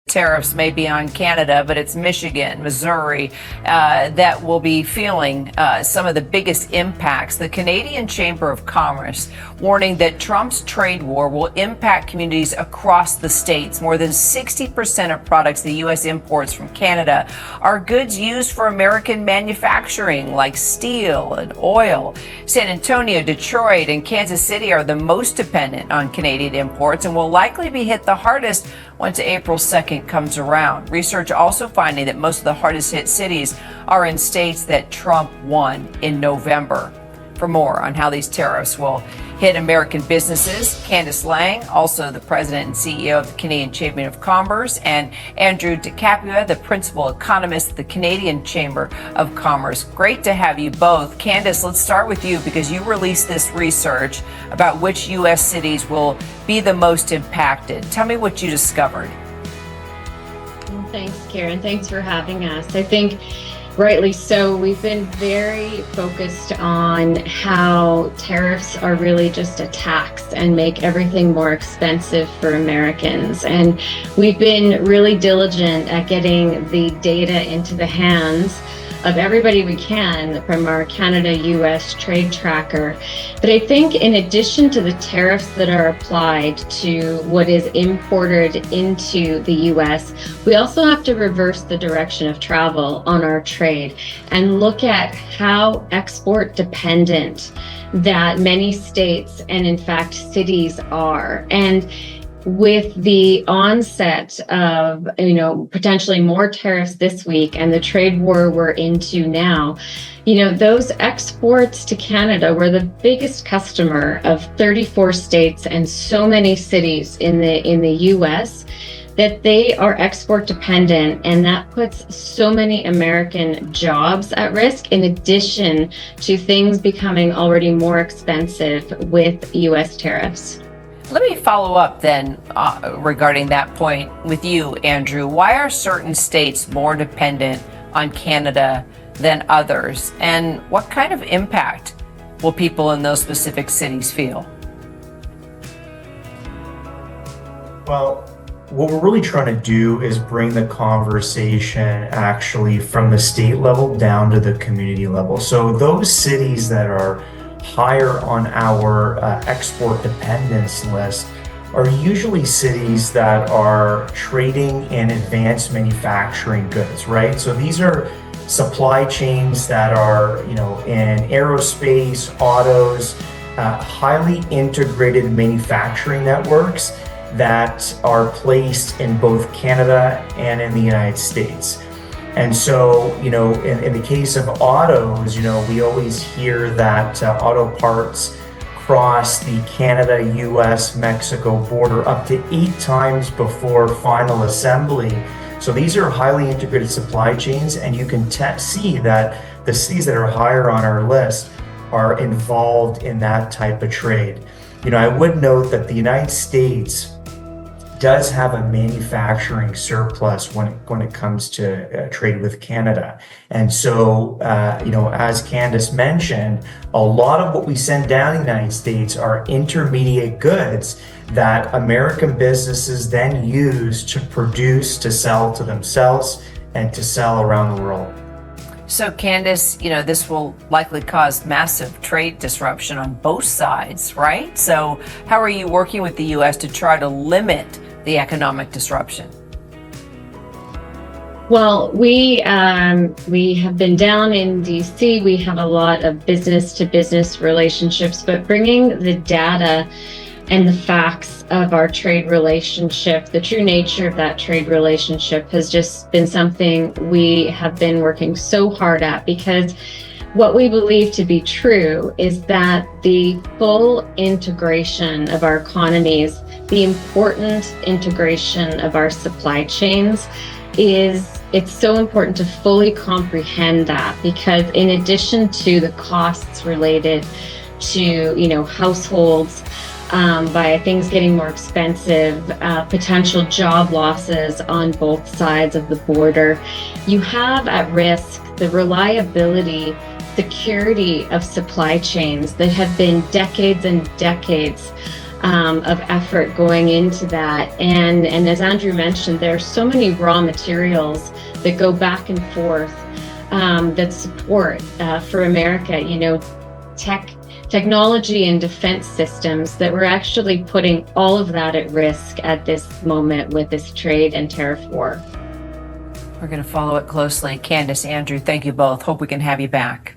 tariffs may be on Canada, but it's Michigan, Missouri that will be feeling some of the biggest impacts. The Canadian Chamber of Commerce warning that Trump's trade war will impact communities across the states. More than 60% of products the U.S. imports from Canada are goods used for American manufacturing, like steel and oil. San Antonio, Detroit, and Kansas City are the most dependent on Canadian imports and will likely be hit the hardest once April 2nd comes around. Research also finding that most of the hardest hit cities are in states that Trump won in November. For more on how these tariffs will hit American businesses, Candice Lang, also the president and CEO of the Canadian Chamber of Commerce, and Andrew DeCapua, the principal economist at the Canadian Chamber of Commerce. Great to have you both. Candice, let's start with you because you released this research about which U.S. cities will be the most impacted. Tell me what you discovered. Thanks, Karen. Thanks for having us. I think rightly so. We've been very focused on how tariffs are really just a tax and make everything more expensive for Americans. And we've been really diligent at getting the data into the hands of everybody we can from our Canada-US trade tracker. But I think in addition to the tariffs that are applied to what is imported into the US, we also have to reverse the direction of travel on our trade and look at how export dependent that many states and in fact cities are. And with the onset of, potentially more tariffs this week and the trade war we're into now, those exports to Canada were the biggest customer of 34 states and so many cities in the US that they are export dependent, and that puts so many American jobs at risk, in addition to things becoming already more expensive with US tariffs. Let me follow up then regarding that point with you, Andrew. Why are certain states more dependent on Canada than others? And what kind of impact will people in those specific cities feel? Well, what we're really trying to do is bring the conversation actually from the state level down to the community level. So those cities that are higher on our export dependence list are usually cities that are trading in advanced manufacturing goods, right? So these are supply chains that are, in aerospace, autos, highly integrated manufacturing networks that are placed in both Canada and in the United States. And so, in the case of autos, we always hear that auto parts cross the Canada, US, Mexico border up to 8 times before final assembly. So these are highly integrated supply chains, and you can see that the cities that are higher on our list are involved in that type of trade. I would note that the United States does have a manufacturing surplus when it comes to trade with Canada. And so, as Candice mentioned, a lot of what we send down to the United States are intermediate goods that American businesses then use to produce, to sell to themselves, and to sell around the world. So Candice, this will likely cause massive trade disruption on both sides, right? So how are you working with the U.S. to try to limit the economic disruption? Well, we have been down in DC. We have a lot of business to business relationships, but bringing the data and the facts of our trade relationship, the true nature of that trade relationship, has just been something we have been working so hard at, because what we believe to be true is that the full integration of our economies, the important integration of our supply chains, it's so important to fully comprehend that, because in addition to the costs related to, households, by things getting more expensive, potential job losses on both sides of the border, you have at risk the reliability, security of supply chains that have been decades and decades of effort going into that. And as Andrew mentioned, there are so many raw materials that go back and forth that support for America, technology and defense systems, that we're actually putting all of that at risk at this moment with this trade and tariff war. We're going to follow it closely. Candace, Andrew, thank you both. Hope we can have you back.